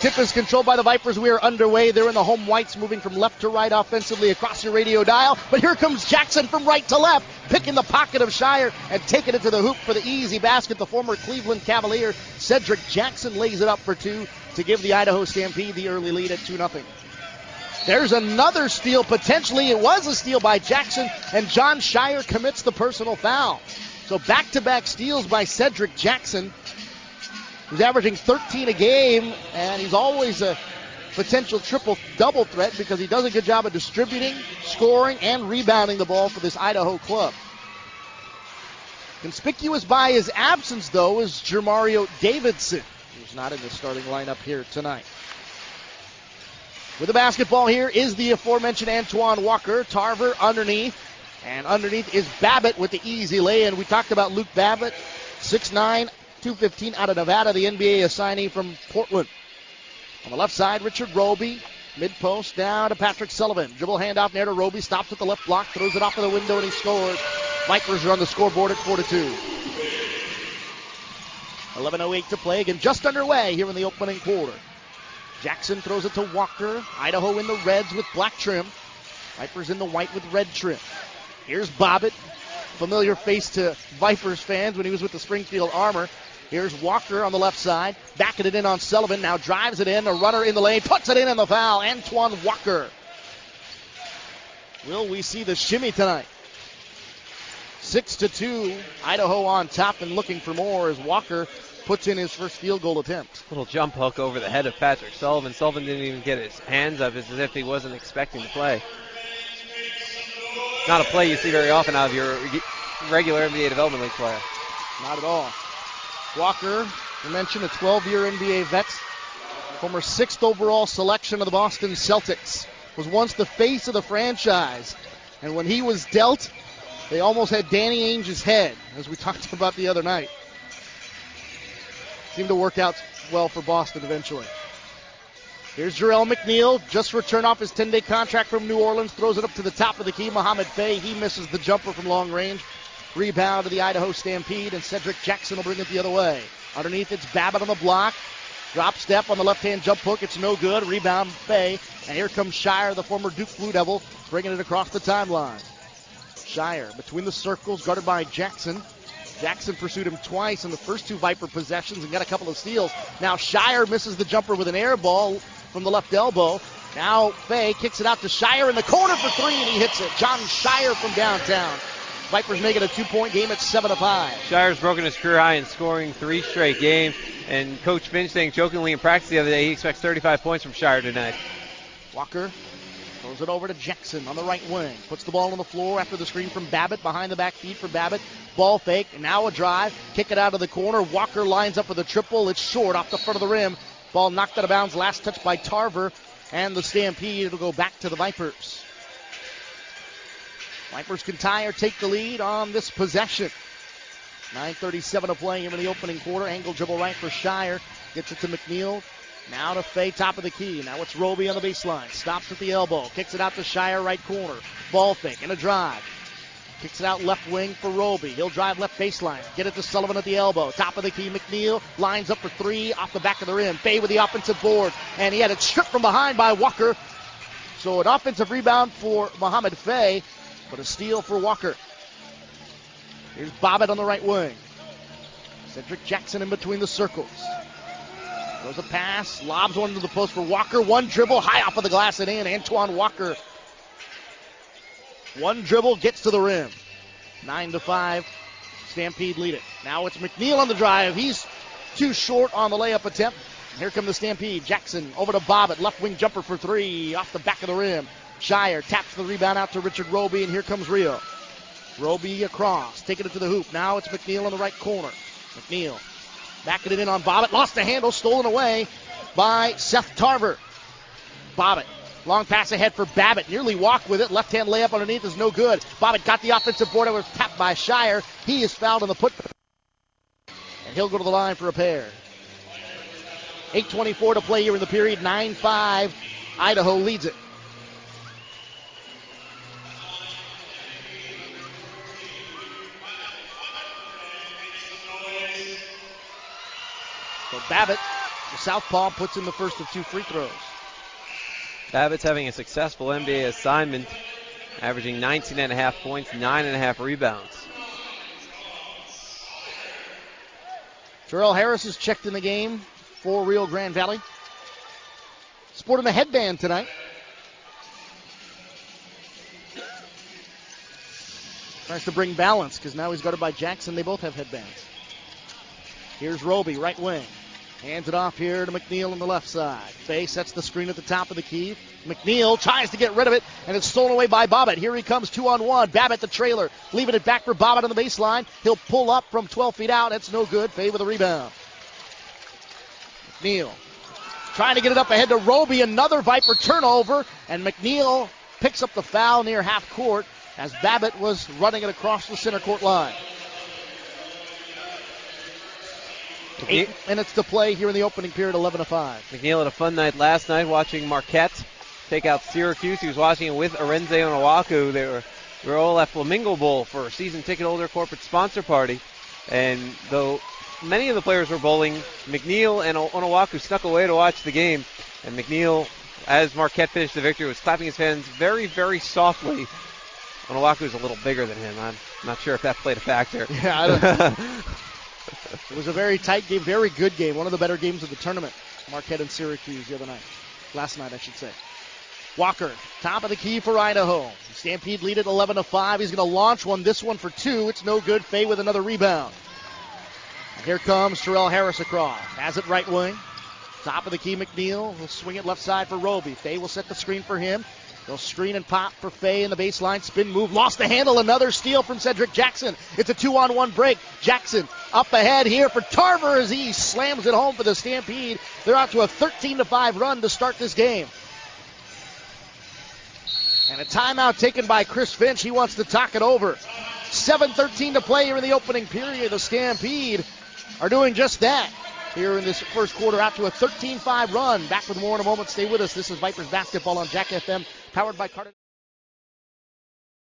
Tip is controlled by the Vipers. We are underway. They're in the home whites, moving from left to right offensively across your radio dial. But here comes Jackson from right to left, picking the pocket of Shire and taking it to the hoop for the easy basket. The former Cleveland Cavalier, Cedric Jackson, lays it up for two to give the Idaho Stampede the early lead at 2-0. There's another steal, potentially. It was a steal by Jackson, and John Shire commits the personal foul. So back-to-back steals by Cedric Jackson. He's averaging 13 a game, and he's always a potential triple-double threat because he does a good job of distributing, scoring, and rebounding the ball for this Idaho club. Conspicuous by his absence, though, is Jermario Davidson, who's not in the starting lineup here tonight. With the basketball here is the aforementioned Antoine Walker. Tarver underneath, and underneath is Babbitt with the easy lay-in. We talked about Luke Babbitt, 6'9", 215 out of Nevada, the NBA assignee from Portland. On the left side, Richard Roby, mid-post, down to Patrick Sullivan. Dribble handoff near to Roby, stops at the left block, throws it off of the window, and he scores. Vipers are on the scoreboard at 4-2. 11:08 to play, again just underway here in the opening quarter. Jackson throws it to Walker. Idaho in the reds with black trim. Vipers in the white with red trim. Here's Bobbitt, familiar face to Vipers fans when he was with the Springfield Armor. Here's Walker on the left side, backing it in on Sullivan, now drives it in, a runner in the lane, puts it in, and the foul, Antoine Walker. Will we see the shimmy tonight? 6-2, Idaho on top and looking for more as Walker puts in his first field goal attempt. Little jump hook over the head of Patrick Sullivan. Sullivan didn't even get his hands up. It's as if he wasn't expecting to play. Not a play you see very often out of your regular NBA Development League player. Not at all. Walker, you mentioned, a 12-year NBA vet, former 6th overall selection of the Boston Celtics, was once the face of the franchise. And when he was dealt, they almost had Danny Ainge's head, as we talked about the other night. Seemed to work out well for Boston eventually. Here's Jarrell McNeil, just returned off his 10-day contract from New Orleans, throws it up to the top of the key. Mohamed Faye, he misses the jumper from long range. Rebound to the Idaho Stampede, and Cedric Jackson will bring it the other way. Underneath, it's Babbitt on the block. Drop step on the left-hand jump hook. It's no good. Rebound, Faye. And here comes Shire, the former Duke Blue Devil, bringing it across the timeline. Shire between the circles, guarded by Jackson. Jackson pursued him twice in the first two Viper possessions and got a couple of steals. Now Shire misses the jumper with an air ball from the left elbow. Now Faye kicks it out to Shire in the corner for three, and he hits it. John Shire from downtown. Vipers make it a 2-point game at 7-5. Shire's broken his career high in scoring 3 straight games, and Coach Finch saying jokingly in practice the other day he expects 35 points from Shire tonight. Walker throws it over to Jackson on the right wing. Puts the ball on the floor after the screen from Babbitt. Behind the back feed for Babbitt. Ball fake, and now a drive. Kick it out of the corner. Walker lines up with a triple. It's short off the front of the rim. Ball knocked out of bounds. Last touch by Tarver. And the Stampede, it'll go back to the Vipers. Vipers can tie or take the lead on this possession. 9:37 to play here in the opening quarter. Angle dribble right for Shire. Gets it to McNeil. Now to Faye, top of the key. Now it's Roby on the baseline. Stops at the elbow. Kicks it out to Shire, right corner. Ball fake and a drive. Kicks it out left wing for Roby. He'll drive left baseline. Get it to Sullivan at the elbow. Top of the key, McNeil lines up for three off the back of the rim. Faye with the offensive board. And he had it stripped from behind by Walker. So an offensive rebound for Mohamed Faye, but a steal for Walker. Here's Bobbitt on the right wing. Cedric Jackson in between the circles. Throws a pass, lobs one to the post for Walker. One dribble, high off of the glass and in. Antoine Walker. One dribble, gets to the rim. 9-5, Stampede lead it. Now it's McNeil on the drive. He's too short on the layup attempt. Here come the Stampede. Jackson over to Bobbitt. Left wing jumper for three, off the back of the rim. Shire taps the rebound out to Richard Roby, and here comes Rio. Roby across, taking it to the hoop. Now it's McNeil in the right corner. McNeil backing it in on Bobbitt. Lost the handle, stolen away by Seth Tarver. Bobbitt, long pass ahead for Babbitt. Nearly walked with it. Left-hand layup underneath is no good. Bobbitt got the offensive board. It was tapped by Shire. He is fouled on the put. And he'll go to the line for a pair. 8:24 to play here in the period. 9-5. Idaho leads it. So Babbitt, the southpaw puts in the first of 2 free throws. Babbitt's having a successful NBA assignment, averaging 19.5 points, 9.5 rebounds. Terrell Harris is checked in the game for Rio Grande Valley. Sporting a headband tonight. Tries to bring balance because now he's guarded by Jackson. They both have headbands. Here's Roby, right wing. Hands it off here to McNeil on the left side. Fay sets the screen at the top of the key. McNeil tries to get rid of it, and it's stolen away by Bobbitt. Here he comes 2-on-1. Babbitt the trailer, leaving it back for Bobbitt on the baseline. He'll pull up from 12 feet out. It's no good. Fay with a rebound. McNeil trying to get it up ahead to Roby. Another Viper turnover, and McNeil picks up the foul near half court as Babbitt was running it across the center court line. 8 minutes to play here in the opening period, 11-5. McNeil had a fun night last night watching Marquette take out Syracuse. He was watching it with Arenze Onuaku. They were all at Flamingo Bowl for a season ticket holder corporate sponsor party. And though many of the players were bowling, McNeil and Onuaku snuck away to watch the game. And McNeil, as Marquette finished the victory, was clapping his hands very, very softly. Onuaku is a little bigger than him. I'm not sure if that played a factor. Yeah, I don't It was a very tight game, very good game. One of the better games of the tournament. Marquette and Syracuse the other night. Last night, I should say. Walker, top of the key for Idaho. Stampede lead at 11-5. He's going to launch one. This one for 2. It's no good. Fay with another rebound. And here comes Terrell Harris across. Has it right wing. Top of the key, McNeil. Will swing it left side for Roby. Fay will set the screen for him. They'll screen and pop for Fay in the baseline. Spin move. Lost the handle. Another steal from Cedric Jackson. It's a 2-on-1 break. Jackson up ahead here for Tarver as he slams it home for the Stampede. They're out to a 13-5 run to start this game. And a timeout taken by Chris Finch. He wants to talk it over. 7:13 to play here in the opening period. The Stampede are doing just that here in this first quarter, out to a 13-5 run. Back with more in a moment. Stay with us. This is Vipers basketball on Jack FM, powered by Carter.